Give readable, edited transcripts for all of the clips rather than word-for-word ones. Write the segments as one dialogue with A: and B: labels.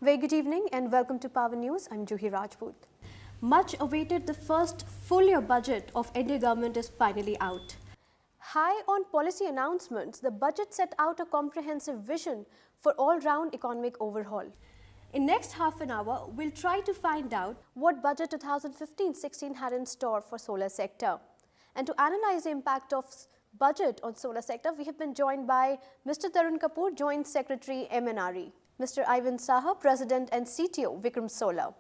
A: very good evening and welcome to Power News. I'm Juhi Rajput. Much awaited, the first full year budget of NDA government is finally out. High on policy announcements, the budget set out a comprehensive vision for all-round economic overhaul. In next half an hour, we'll try to find out what budget 2015-16 had in store for solar sector. And to analyze the impact of budget on solar sector, we have been joined by Mr. Tarun Kapoor, Joint Secretary MNRE, Mr. Ivan Saha, President and CTO Vikram Solar,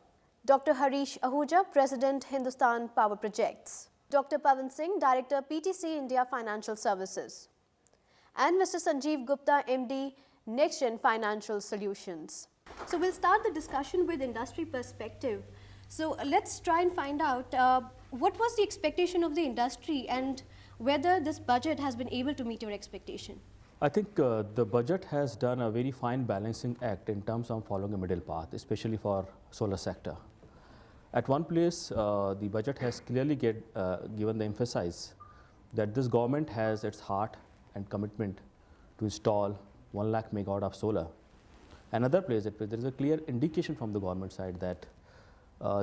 A: Dr. Harish Ahuja, President Hindustan Power Projects, Dr. Pavan Singh, Director PTC India Financial Services, and Mr. Sanjeev Gupta, MD NextGen Financial Solutions. So we'll start the discussion with industry perspective. So let's try and find out what was the expectation of the industry and whether this budget has been able to meet your expectation.
B: I think the budget has done a very fine balancing act in terms of following a middle path, especially for solar sector. At one place, the budget has clearly given the emphasis that this government has its heart and commitment to install 1 lakh megawatt of solar. Another place, there is a clear indication from the government side that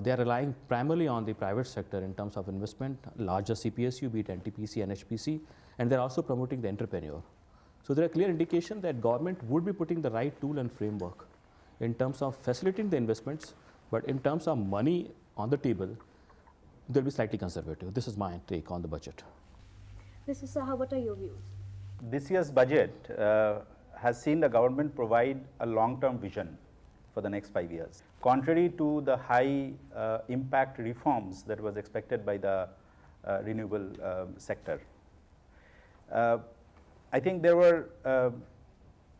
B: they are relying primarily on the private sector in terms of investment, larger CPSU, be it NTPC, NHPC, and they are also promoting the entrepreneur. So there are clear indication that government would be putting the right tool and framework in terms of facilitating the investments, but in terms of money on the table, they'll be slightly conservative. This is my take on the budget.
A: Mr. Saha, what are your views?
C: This year's budget has seen the government provide a long-term vision for the next 5 years. Contrary to the high impact reforms that was expected by the renewable sector. I think there were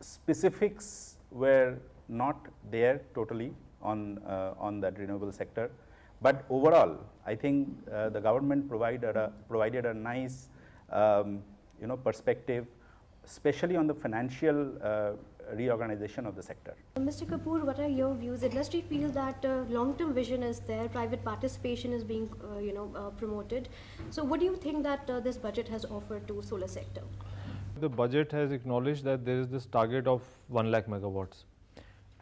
C: specifics were not there totally on that renewable sector, but overall, I think the government provided a nice perspective, especially on the financial reorganization of the sector.
A: Mr. Kapoor, what are your views? Industry feels that long-term vision is there, private participation is being promoted. So what do you think that this budget has offered to solar sector?
D: The budget has acknowledged that there is this target of 1 lakh megawatts.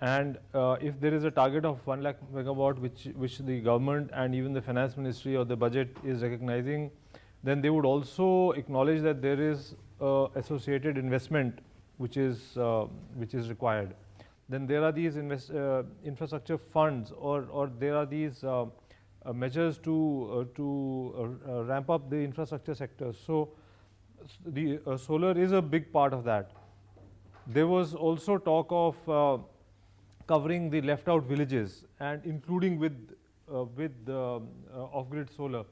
D: And if there is a target of 1 lakh megawatt which the government and even the finance ministry or the budget is recognizing, then they would also acknowledge that there is associated investment which is required. Then there are these infrastructure funds or there are these measures to ramp up the infrastructure sector. So the solar is a big part of that. There was also talk of covering the left out villages and including with off-grid solar.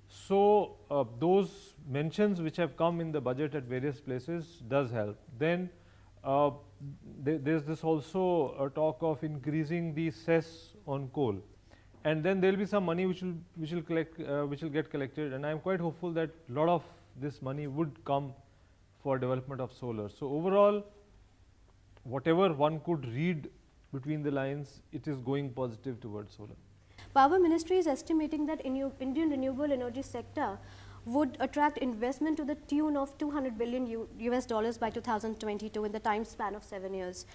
D: So those mentions which have come in the budget at various places does help. Then there's this also a talk of increasing the cess on coal, and then there will be some money which will get collected, and I am quite hopeful that a lot of this money would come for development of solar. So overall, whatever one could read between the lines, it is going positive towards solar.
A: Power Ministry is estimating that Indian renewable energy sector would attract investment to the tune of $200 billion US by 2022 in the time span of 7 years.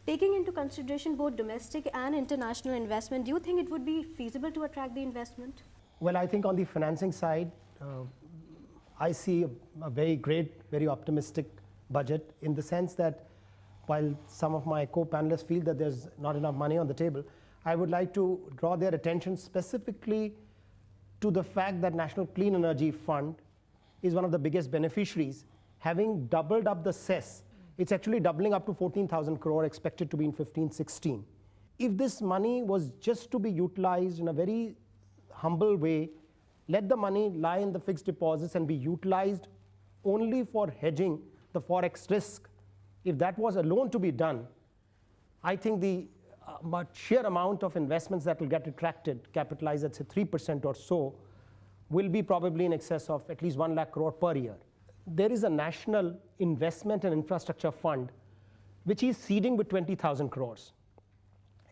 A: Taking into consideration both domestic and international investment, do you think it would be feasible to attract the investment?
E: Well, I think on the financing side, I see a very great, very optimistic budget in the sense that while some of my co-panelists feel that there's not enough money on the table, I would like to draw their attention specifically to the fact that National Clean Energy Fund is one of the biggest beneficiaries, having doubled up the cess. It's actually doubling up to 14,000 crore, expected to be in 15-16. If this money was just to be utilized in a very humble way, let the money lie in the fixed deposits and be utilized only for hedging the forex risk. If that was alone to be done, I think the sheer amount of investments that will get attracted, capitalized at say 3% or so, will be probably in excess of at least 1 lakh crore per year. There is a national investment and infrastructure fund which is seeding with 20,000 crores.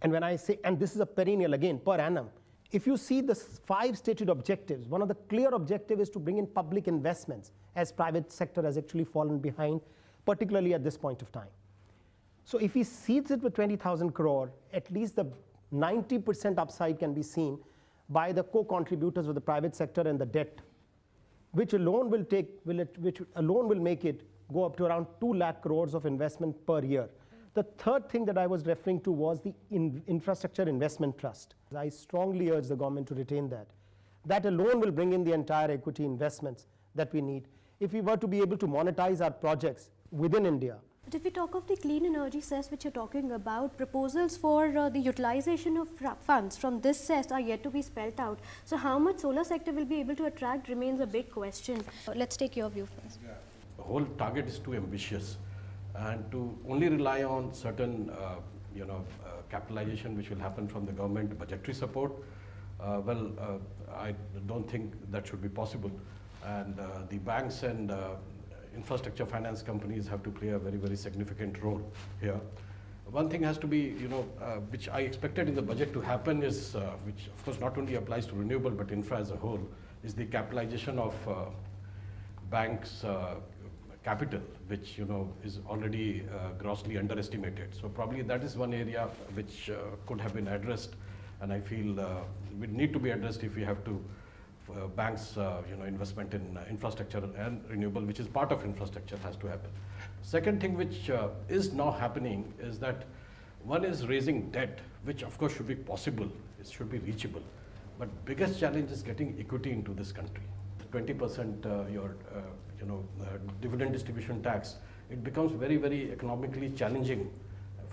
E: And when I say, and this is a perennial again, per annum, if you see the 5 stated objectives, one of the clear objectives is to bring in public investments, as private sector has actually fallen behind, particularly at this point of time. So if he seeds it with 20,000 crore, at least the 90% upside can be seen by the co-contributors of the private sector and the debt, which alone will make it go up to around 2 lakh crores of investment per year. The third thing that I was referring to was the infrastructure investment trust. I strongly urge the government to retain that. That alone will bring in the entire equity investments that we need if we were to be able to monetize our projects within India.
A: But if we talk of the clean energy cess which you're talking about, proposals for the utilization of funds from this cess are yet to be spelt out. So how much solar sector will be able to attract remains a big question. Let's take your view first.
F: Yeah. The whole target is too ambitious, and to only rely on certain capitalization which will happen from the government budgetary support, I don't think that should be possible. And the banks and infrastructure finance companies have to play a very, very significant role here. One thing has to be, which I expected in the budget to happen is, which of course not only applies to renewable but infra as a whole, is the capitalization of banks' capital, which is already grossly underestimated. So probably that is one area which could have been addressed, and I feel would need to be addressed if we have to banks investment in infrastructure and renewable, which is part of infrastructure, has to happen. Second thing which is now happening is that one is raising debt, which of course should be possible, it should be reachable, but biggest challenge is getting equity into this country. 20% dividend distribution tax, it becomes very, very economically challenging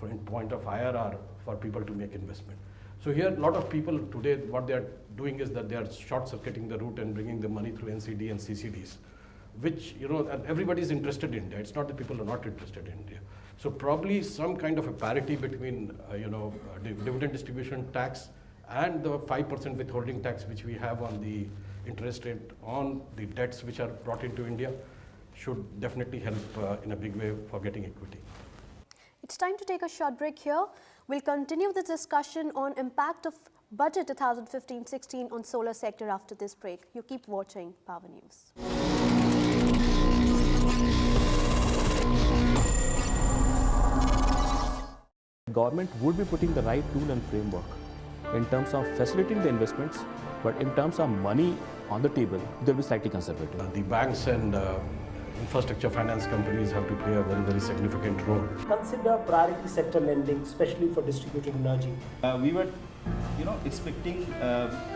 F: in point of IRR for people to make investment. So here, a lot of people today, what they are doing is that they are short-circuiting the route and bringing the money through NCD and CCDs, which, and everybody is interested in India. It's not that people are not interested in India. So probably some kind of a parity between, dividend distribution tax and the 5% withholding tax which we have on the interest rate on the debts which are brought into India should definitely help in a big way for getting equity.
A: It's time to take a short break here. We'll continue this discussion on impact of budget 2015-16 on solar sector after this break. You keep watching Power News.
B: Government would be putting the right tool and framework in terms of facilitating the investments, but in terms of money on the table, they'll be slightly conservative.
F: The banks and infrastructure finance companies have to play a very, very significant role.
E: Consider priority sector lending, especially for distributed energy.
C: We were, expecting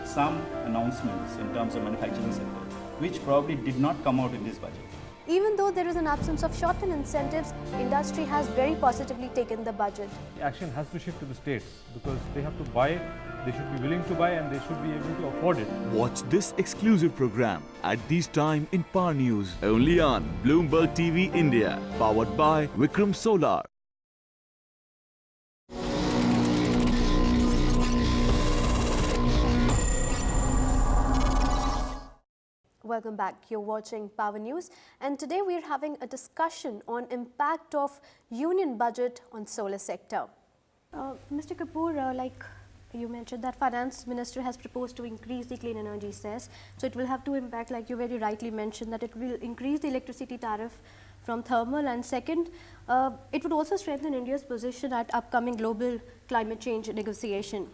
C: some announcements in terms of manufacturing sector, which probably did not come out in this budget.
A: Even though there is an absence of short-term incentives, industry has very positively taken the budget.
D: Action has to shift to the states because they have to buy, they should be willing to buy, and they should be able to afford it.
G: Watch this exclusive program at this time in Power News, only on Bloomberg TV India, powered by Vikram Solar.
A: Welcome back. You're watching Power News, and today we're having a discussion on impact of union budget on solar sector. Mr. Kapoor, like you mentioned that finance minister has proposed to increase the clean energy cess, so it will have two impact, like you very rightly mentioned, that it will increase the electricity tariff from thermal, and second, it would also strengthen India's position at upcoming global climate change negotiation.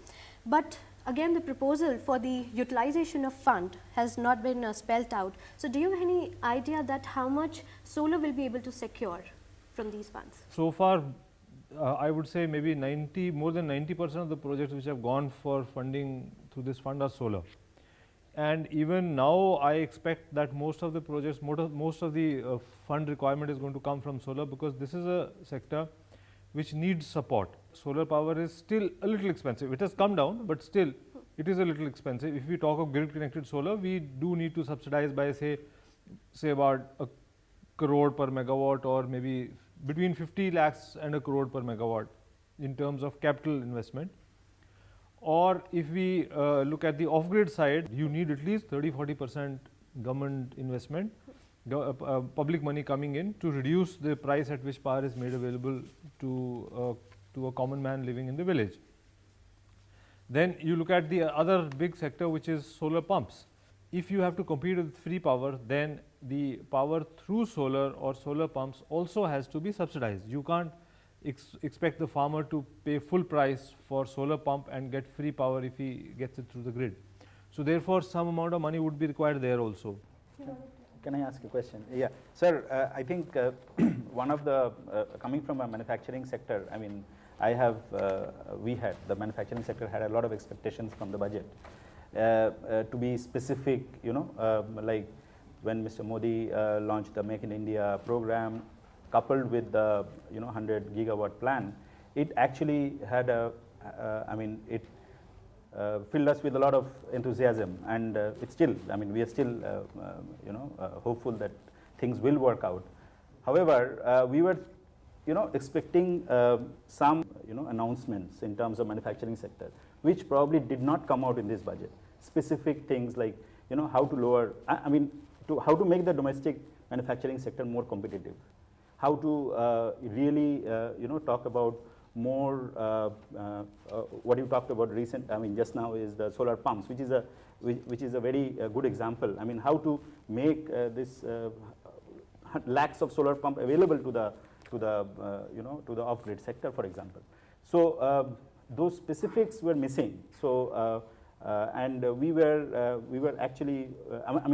A: But again, the proposal for the utilization of fund has not been spelled out. So do you have any idea that how much solar will be able to secure from these funds?
D: So far, I would say maybe more than 90% of the projects which have gone for funding through this fund are solar. And even now, I expect that most of the projects, most of the fund requirement is going to come from solar, because this is a sector which needs support. Solar power is still a little expensive. It has come down, but still it is a little expensive. If we talk of grid connected solar, we do need to subsidize by say about 1 crore per megawatt, or maybe between 50 lakhs and 1 crore per megawatt in terms of capital investment. Or if we look at the off-grid side, you need at least 30-40% government investment, public money coming in to reduce the price at which power is made available to a common man living in the village. Then you look at the other big sector, which is solar pumps. If you have to compete with free power, then the power through solar or solar pumps also has to be subsidized. You can't, expect the farmer to pay full price for solar pump and get free power if he gets it through the grid. So therefore, some amount of money would be required there also.
C: Can I ask a question? Yeah, sir, I think one of the, coming from a manufacturing sector, I mean, the manufacturing sector had a lot of expectations from the budget. To be specific, like when Mr. Modi launched the Make in India program, coupled with the 100 gigawatt plan, it actually had it filled us with a lot of enthusiasm, and it's still, we are still hopeful that things will work out. However, we were expecting some announcements in terms of manufacturing sector, which probably did not come out in this budget. Specific things like how to lower, how to make the domestic manufacturing sector more competitive, how to really talk about more what you talked about just now is the solar pumps, which is a very good example. How to make this lakhs of solar pump available to the off-grid sector, for example. So those specifics were missing. So and we were actually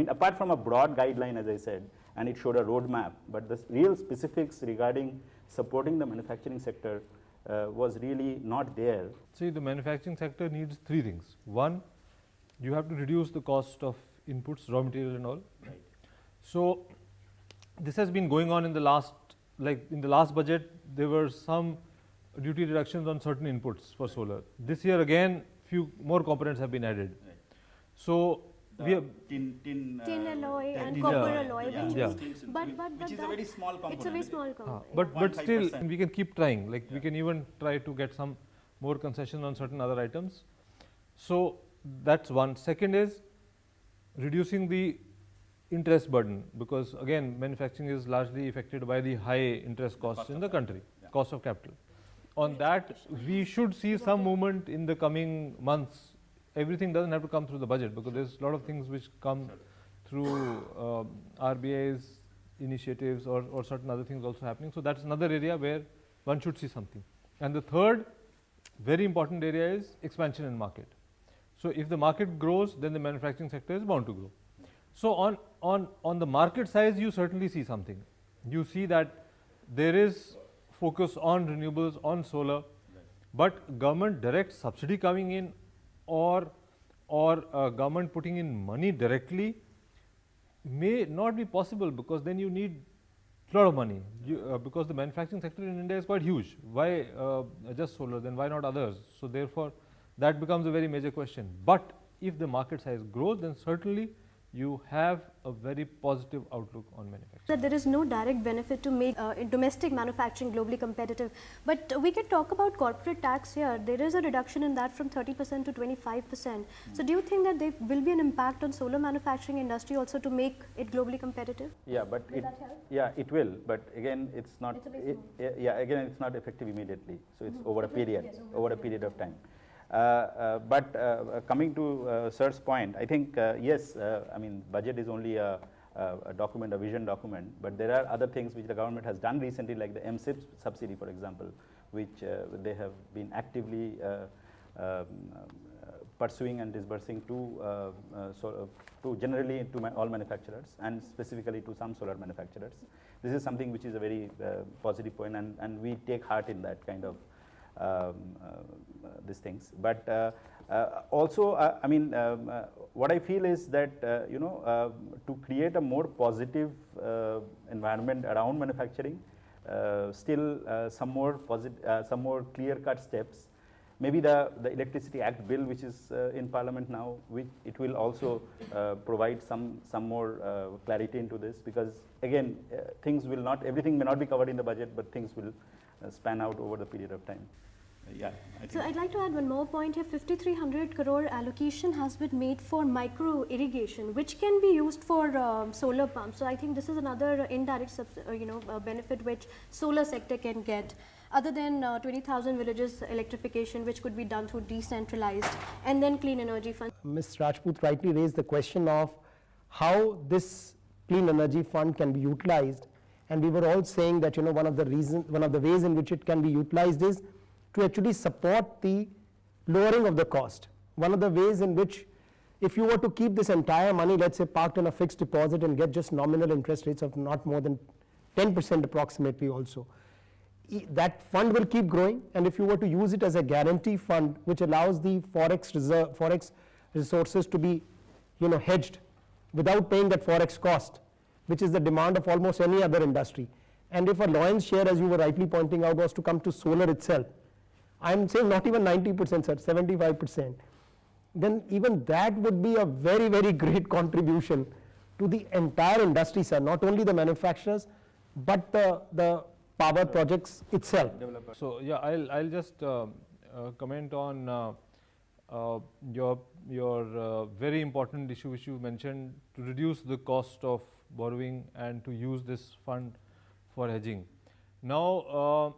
C: apart from a broad guideline, as I said, and it showed a roadmap, but the real specifics regarding supporting the manufacturing sector was really not there.
D: See, the manufacturing sector needs three things. One, you have to reduce the cost of inputs, raw material and all.
C: Right.
D: So this has been going on in the last budget, there were some duty reductions on certain inputs for solar. This year again, few more components have been added.
C: Right.
D: So we have
A: tin alloy and
C: tin
A: copper
C: alloy.
A: alloy,
C: Yeah.
A: which
D: Yeah.
A: is, but
C: which is a very small component.
A: it's a very small component.
D: but still
C: 1-5%.
D: we can keep trying, like we can even try to get some more concession on certain other items. So that's one. Second is reducing the interest burden, because again manufacturing is largely affected by the high interest costs in the country, cost of capital. On that we should see some movement in the coming months. Everything doesn't have to come through the budget, because there's a lot of things which come through RBI's initiatives or certain other things also happening. So that's another area where one should see something. And the third very important area is expansion in market. So if the market grows, then the manufacturing sector is bound to grow. So on the market size, you certainly see something. You see that there is focus on renewables, on solar, but government direct subsidy coming in or government putting in money directly may not be possible, because then you need a lot of money, because the manufacturing sector in India is quite huge. Why just solar, then why not others? So therefore that becomes a very major question. But if the market size grows, then certainly you have a very positive outlook on manufacturing.
A: That there is no direct benefit to make domestic manufacturing globally competitive. But we can talk about corporate tax here. There is a reduction in that from 30% to 25%. So do you think that there will be an impact on solar manufacturing industry also to make it globally competitive?
C: Yeah, but
A: Will that help?
C: yeah, it will. But again, it's not.
A: It's a bit
C: Again, it's not effective immediately. So it's over a period,
A: Yes,
C: over a period of time. But coming to Sir's point, I think yes, budget is only a document, a vision document, but there are other things which the government has done recently, like the MSIP subsidy, for example, which they have been actively pursuing and disbursing to generally to all manufacturers, and specifically to some solar manufacturers. This is something which is a very positive point, and we take heart in that kind of these things. But also, what I feel is that to create a more positive environment around manufacturing, still some more clear-cut steps. Maybe the Electricity Act bill, which is in Parliament now, which it will also provide some more clarity into this, because again, everything may not be covered in the budget, but things will span out over the period of time. Yeah.
A: So I'd like to add one more point here. 5,300 crore allocation has been made for micro irrigation, which can be used for solar pumps. So I think this is another indirect benefit which solar sector can get, other than 20,000 villages electrification, which could be done through decentralized, and then clean energy fund.
E: Ms. Rajput rightly raised the question of how this clean energy fund can be utilized And we were all saying that, one of the ways in which it can be utilized is to actually support the lowering of the cost. One of the ways in which, if you were to keep this entire money, let's say, parked in a fixed deposit and get just nominal interest rates of not more than 10% approximately also, that fund will keep growing. And if you were to use it as a guarantee fund, which allows the forex resources to be, hedged without paying that forex cost, which is the demand of almost any other industry. And if a lion's share, as you were rightly pointing out, was to come to solar itself, I'm saying not even 90%, sir, 75%, then even that would be a very, very great contribution to the entire industry, sir, not only the manufacturers, but the power projects itself.
D: So yeah, I'll just comment on your very important issue which you mentioned, to reduce the cost of borrowing and to use this fund for hedging. Now,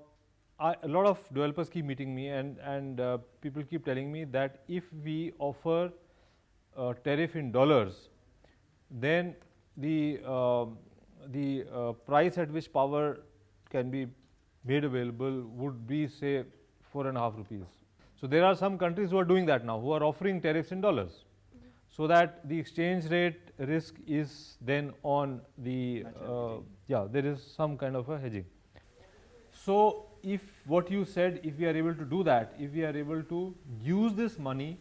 D: a lot of developers keep meeting me, and people keep telling me that if we offer a tariff in dollars, then the price at which power can be made available would be, say, 4.5 rupees. So there are some countries who are doing that now, who are offering tariffs in dollars, so that the exchange rate risk is then on the, there is some kind of a hedging. So if what you said, if we are able to do that, if we are able to use this money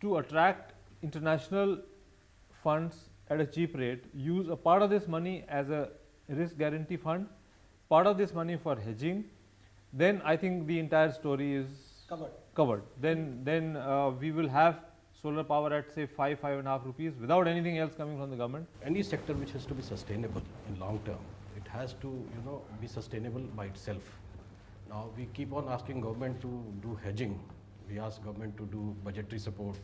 D: to attract international funds at a cheap rate, use a part of this money as a risk guarantee fund, part of this money for hedging, then I think the entire story is covered. Then we will have solar power at, say, 5.5 rupees without anything else coming from the government.
F: Any sector which has to be sustainable in long term, it has to be sustainable by itself. Now we keep on asking government to do hedging. We ask government to do budgetary support.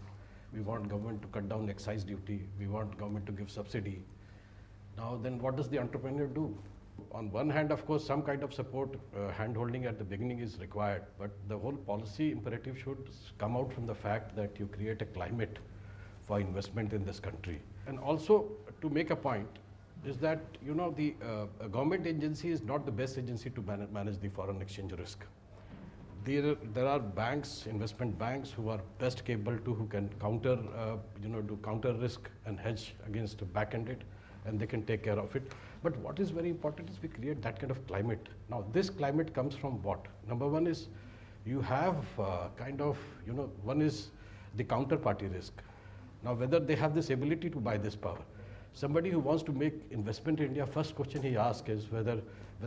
F: We want government to cut down excise duty. We want government to give subsidy. Now then, what does the entrepreneur do? On one hand, of course, some kind of support, hand-holding at the beginning is required, but the whole policy imperative should come out from the fact that you create a climate for investment in this country. And also, to make a point, is that the government agency is not the best agency to manage the foreign exchange risk. There are banks, investment banks, who are best capable to, who can counter, do counter risk and hedge against back-ended, and they can take care of it. But what is very important is we create that kind of climate. Now this climate comes from what? Number one is you have one is the counterparty risk. Now whether they have this ability to buy this power. Somebody who wants to make investment in India, first question he asks is whether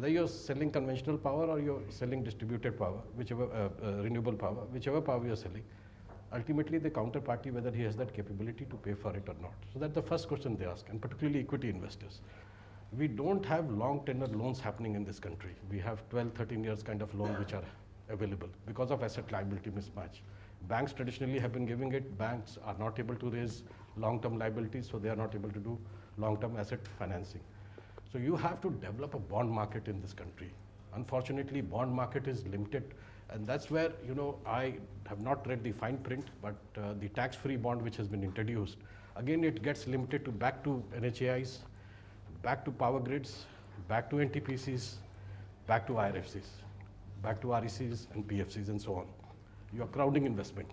F: you're selling conventional power or you're selling distributed power, whichever renewable power, whichever power you're selling. Ultimately the counterparty, whether he has that capability to pay for it or not. So that's the first question they ask, and particularly equity investors. We don't have long tenor loans happening in this country. We have 12, 13 years kind of loan which are available because of asset liability mismatch. Banks traditionally have been giving it. Banks are not able to raise long-term liabilities, so they are not able to do long-term asset financing. So you have to develop a bond market in this country. Unfortunately, bond market is limited, and that's where, I have not read the fine print, but the tax-free bond which has been introduced, again it gets limited to back to NHAIs, back to power grids, back to NTPCs, back to IRFCs, back to RECs and PFCs and so on. You are crowding investment.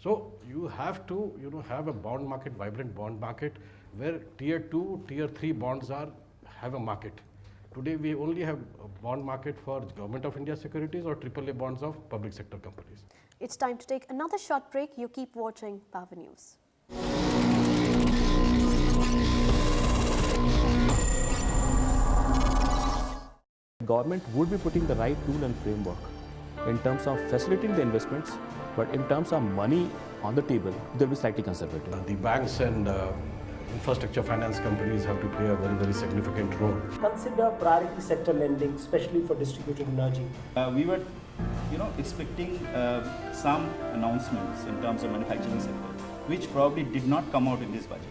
F: So you have to have a bond market, vibrant bond market, where tier 2, tier 3 bonds have a market. Today we only have a bond market for Government of India securities or AAA bonds of public sector companies.
A: It's time to take another short break. You keep watching Power News.
B: Government would be putting the right tool and framework in terms of facilitating the investments, but in terms of money on the table, they'll be slightly conservative.
F: The banks and infrastructure finance companies have to play a very, very significant role.
E: Consider priority sector lending, especially for distributed energy.
H: We were, expecting some announcements in terms of manufacturing sector, which probably did not come out in this budget.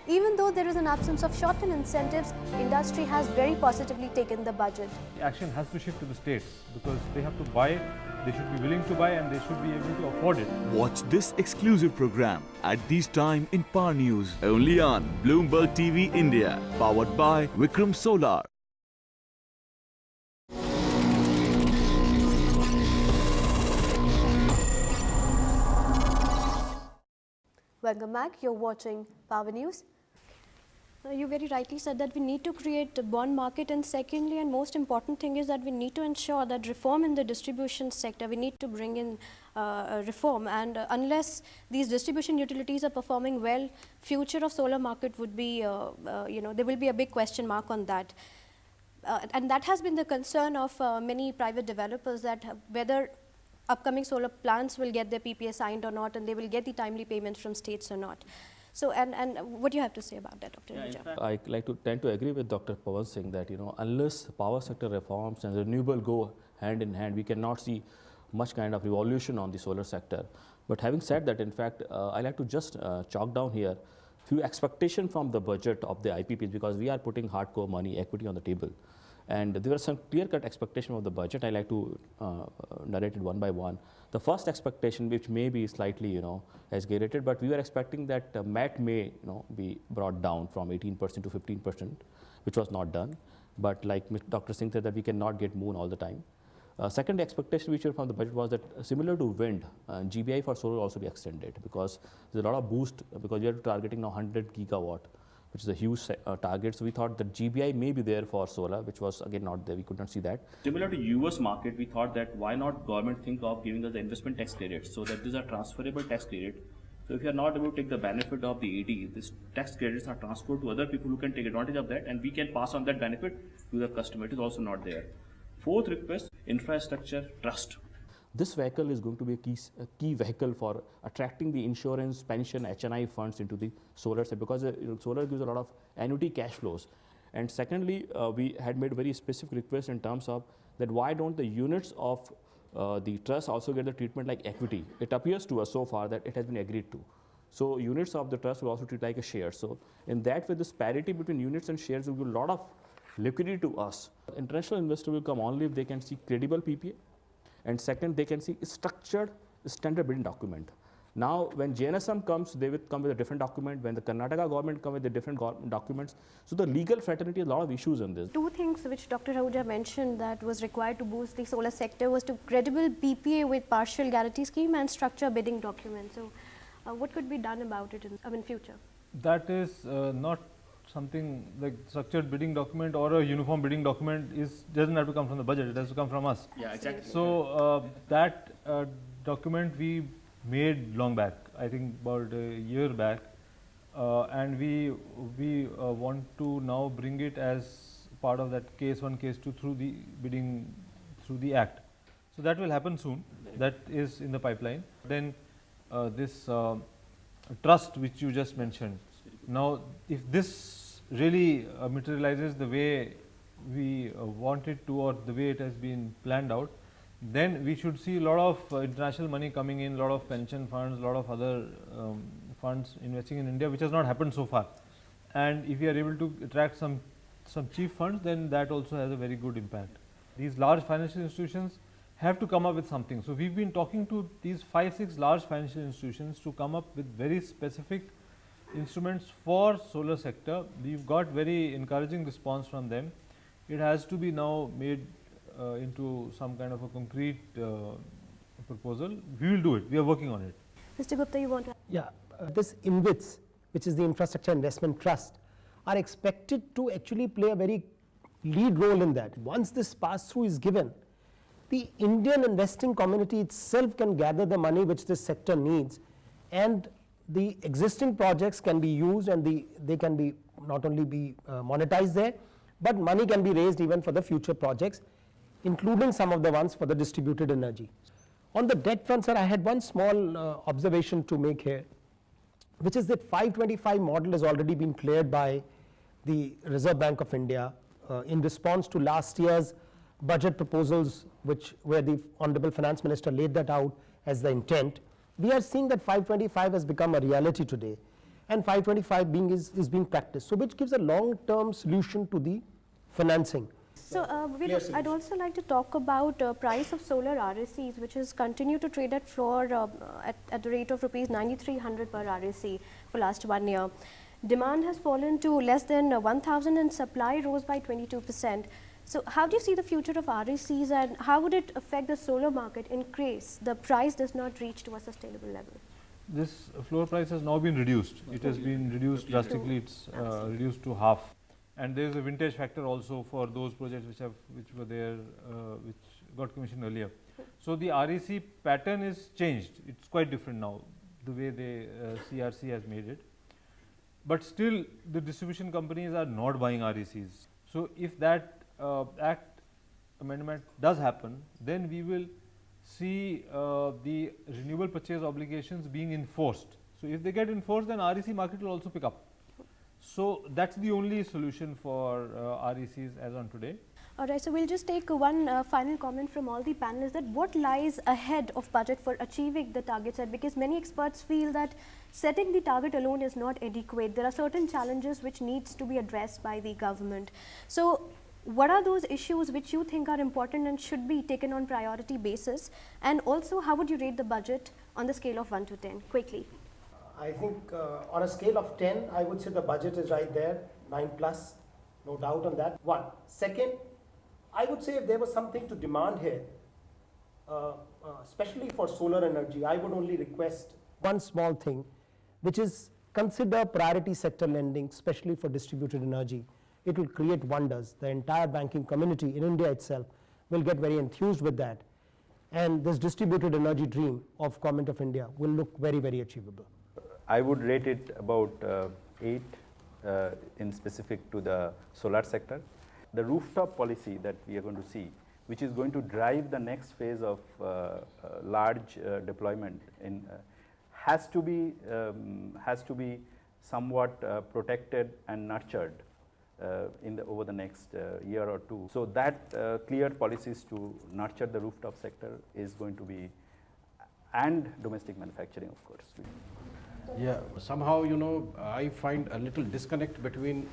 A: Even though there is an absence of short-term incentives, industry has very positively taken the budget.
D: Action has to shift to the states, because they have to buy, they should be willing to buy, and they should be able to afford it.
G: Watch this exclusive program at this time in Power News, only on Bloomberg TV India, powered by Vikram Solar.
A: Welcome back. You're watching Power News. You very rightly said that we need to create a bond market, and secondly and most important thing is that we need to ensure that reform in the distribution sector, we need to bring in reform, and unless these distribution utilities are performing well, future of solar market would be, there will be a big question mark on that. And that has been the concern of many private developers, that whether upcoming solar plants will get their PPA signed or not, and they will get the timely payments from states or not. So, and what do you have to say about that, Dr. Ahuja?
B: I like to tend to agree with Dr. Pawan Singh that unless power sector reforms and renewable go hand in hand, we cannot see much kind of revolution on the solar sector. But having said that, in fact, I like to just chalk down here few expectation from the budget of the IPPs, because we are putting hardcore money equity on the table. And there were some clear-cut expectation of the budget. I like to narrate it one by one. The first expectation, which may be slightly, exaggerated, but we were expecting that MAT may, be brought down from 18% to 15%, which was not done. But like Dr. Singh said, that we cannot get moon all the time. Second expectation which were from the budget was that similar to wind, GBI for solar will also be extended, because there's a lot of boost, because we are targeting now 100 gigawatt, which is a huge target. So we thought that GBI may be there for solar, which was again not there. We could not see that.
H: Similar to US market, we thought that why not government think of giving us the investment tax credits, so that these are transferable tax credit. So if you are not able to take the benefit of the AD, these tax credits are transferred to other people who can take advantage of that, and we can pass on that benefit to the customer. It is also not there. Fourth request, infrastructure trust.
B: This vehicle is going to be a key vehicle for attracting the insurance, pension, HNI funds into the solar sector, because solar gives a lot of annuity cash flows. And secondly, we had made very specific requests in terms of that why don't the units of the trust also get the treatment like equity. It appears to us so far that it has been agreed to. So units of the trust will also treat like a share. So in that way, this parity between units and shares will give a lot of liquidity to us. International investor will come only if they can see credible PPA. And second, they can see structured standard bidding document. Now, when JNSM comes, they will come with a different document. When the Karnataka government comes with the different documents. So the legal fraternity has a lot of issues in this.
A: Two things which Dr. Ahuja mentioned that was required to boost the solar sector was to credible PPA with partial guarantee scheme and structured bidding document. So what could be done about it in future?
D: That is not something like structured bidding document or a uniform bidding document doesn't have to come from the budget, it has to come from us.
H: Yeah, exactly.
D: So that document we made long back, I think about a year back, and we want to now bring it as part of that case 1, case 2 through the bidding, through the act. So that will happen soon, that is in the pipeline. Then this trust which you just mentioned. Now, if this really materializes the way we want it to, or the way it has been planned out, then we should see a lot of international money coming in, a lot of pension funds, a lot of other funds investing in India, which has not happened so far. And if we are able to attract some cheap funds, then that also has a very good impact. These large financial institutions have to come up with something. So we've been talking to these 5-6 large financial institutions to come up with very specific instruments for solar sector. We've got very encouraging response from them. It has to be now made into some kind of a concrete proposal. We will do it. We are working on it.
A: Mr. Gupta, you want to?
E: Yeah, this InvITs, which is the Infrastructure Investment Trust, are expected to actually play a very lead role in that. Once this pass-through is given, the Indian investing community itself can gather the money which this sector needs, and the existing projects can be used, and they can be not only be monetized there, but money can be raised even for the future projects, including some of the ones for the distributed energy. On the debt front, sir, I had one small observation to make here, which is that 525 model has already been cleared by the Reserve Bank of India in response to last year's budget proposals, where the Honorable Finance Minister laid that out as the intent. We are seeing that 525 has become a reality today, and 525 is being practiced, so which gives a long-term solution to the financing.
A: So I'd also like to talk about price of solar RSCs, which has continued to trade at floor at the rate of rupees 9,300 per RSC for last 1 year. Demand has fallen to less than 1,000 and supply rose by 22%. So how do you see the future of RSCs, and how would it affect the solar market in case the price does not reach to a sustainable level?
D: this floor price has now been reduced. It has been reduced drastically. It's reduced to half, and there is a vintage factor also for those projects which were there, which got commissioned earlier. So the REC pattern is changed. It's quite different now, the way the CRC has made it. But still, the distribution companies are not buying RECs. So if that Act amendment does happen, then we will see the renewable purchase obligations being enforced. So if they get enforced, then REC market will also pick up. So that's the only solution for RECs as on today.
A: All right, so we'll just take one final comment from all the panelists, that what lies ahead of budget for achieving the target set, because many experts feel that setting the target alone is not adequate. There are certain challenges which needs to be addressed by the government. So what are those issues which you think are important and should be taken on priority basis? And also, how would you rate the budget on the scale of 1 to 10? Quickly.
E: I think on a scale of 10, I would say the budget is right there, 9 plus, no doubt on that. One. Second, I would say if there was something to demand here, especially for solar energy, I would only request one small thing, which is consider priority sector lending, especially for distributed energy. It will create wonders. The entire banking community in India itself will get very enthused with that. And this distributed energy dream of Government of India will look very, very achievable.
C: I would rate it about 8 in specific to the solar sector. The rooftop policy that we are going to see, which is going to drive the next phase of large deployment, has to be somewhat protected and nurtured over the next year or two. So that clear policies to nurture the rooftop sector is going to be, and domestic manufacturing, of course.
F: Yeah, somehow, I find a little disconnect between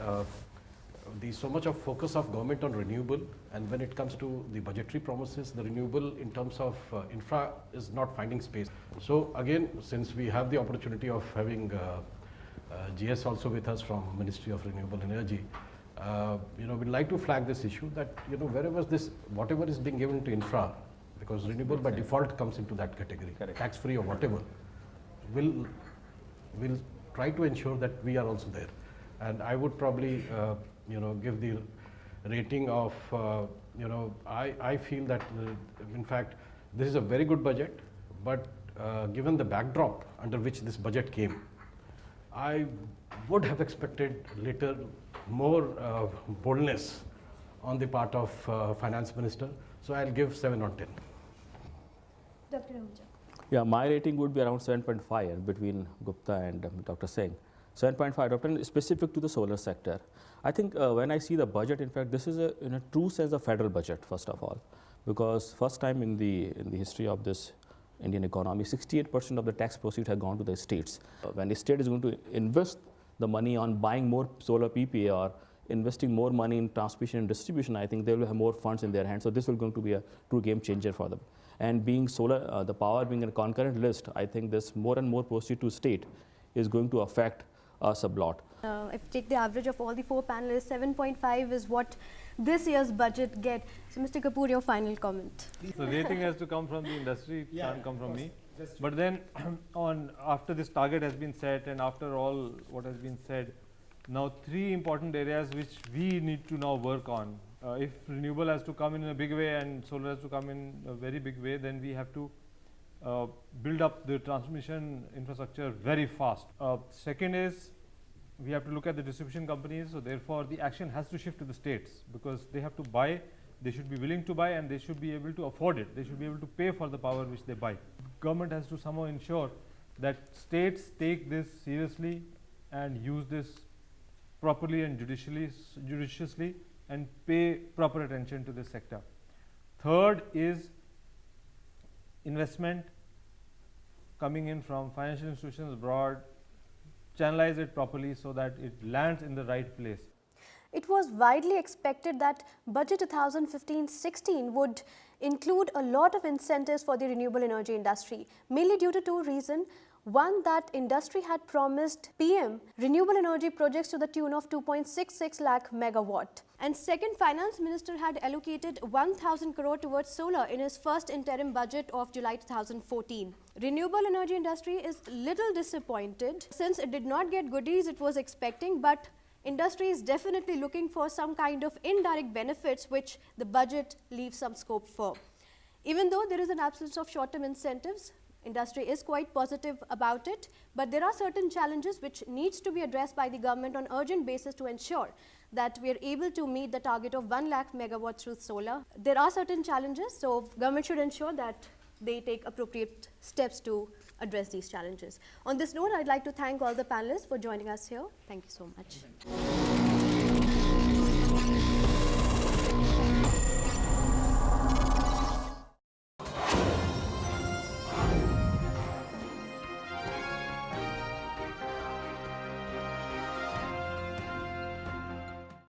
F: so much of focus of government on renewable, and when it comes to the budgetary promises, the renewable in terms of infra is not finding space. So again, since we have the opportunity of having GS also with us from Ministry of Renewable Energy, we'd like to flag this issue that, whatever is being given to infra, because renewable by default comes into that category, tax-free or whatever, will try to ensure that we are also there. And I would probably, give the rating of, I feel that, in fact, this is a very good budget, but given the backdrop under which this budget came, I would have expected little more boldness on the part of Finance Minister. So I'll give 7 on 10.
A: Dr. Ahuja.
B: Yeah, my rating would be around 7.5 between Gupta and Dr. Singh. 7.5, Dr. Specific to the solar sector. I think when I see the budget, in fact, this is in a true sense a federal budget, first of all, because first time in the history of this Indian economy, 68% of the tax proceeds have gone to the states. When the state is going to invest the money on buying more solar PPA or investing more money in transmission and distribution, I think they will have more funds in their hands. So this will going to be a true game changer for them. And being solar, the power being in a concurrent list, I think this more and more proceed to state is going to affect us a lot.
A: If you take the average of all the 4 panelists, 7.5 is what this year's budget get. So Mr. Kapoor, your final comment.
D: So rating has to come from the industry, it can't come from me. But then after this target has been set and after all what has been said, now 3 important areas which we need to now work on. If renewable has to come in a big way and solar has to come in a very big way, then we have to build up the transmission infrastructure very fast. Second is, we have to look at the distribution companies, so therefore the action has to shift to the states, because they have to buy, they should be willing to buy, and they should be able to afford it. They should be able to pay for the power which they buy. Government has to somehow ensure that states take this seriously and use this properly and judiciously and pay proper attention to this sector. Third is investment coming in from financial institutions abroad, channelize it properly so that it lands in the right place.
A: It was widely expected that Budget 2015-16 would include a lot of incentives for the renewable energy industry, mainly due to 2 reasons. One, that industry had promised PM renewable energy projects to the tune of 2.66 lakh megawatt. And second, Finance Minister had allocated 1,000 crore towards solar in his first interim budget of July 2014. Renewable energy industry is little disappointed since it did not get goodies it was expecting, but industry is definitely looking for some kind of indirect benefits which the budget leaves some scope for. Even though there is an absence of short-term incentives, industry is quite positive about it, but there are certain challenges which needs to be addressed by the government on urgent basis to ensure that we are able to meet the target of 1 lakh megawatts through solar. There are certain challenges, so government should ensure that they take appropriate steps to address these challenges. On this note, I'd like to thank all the panelists for joining us here. Thank you so much.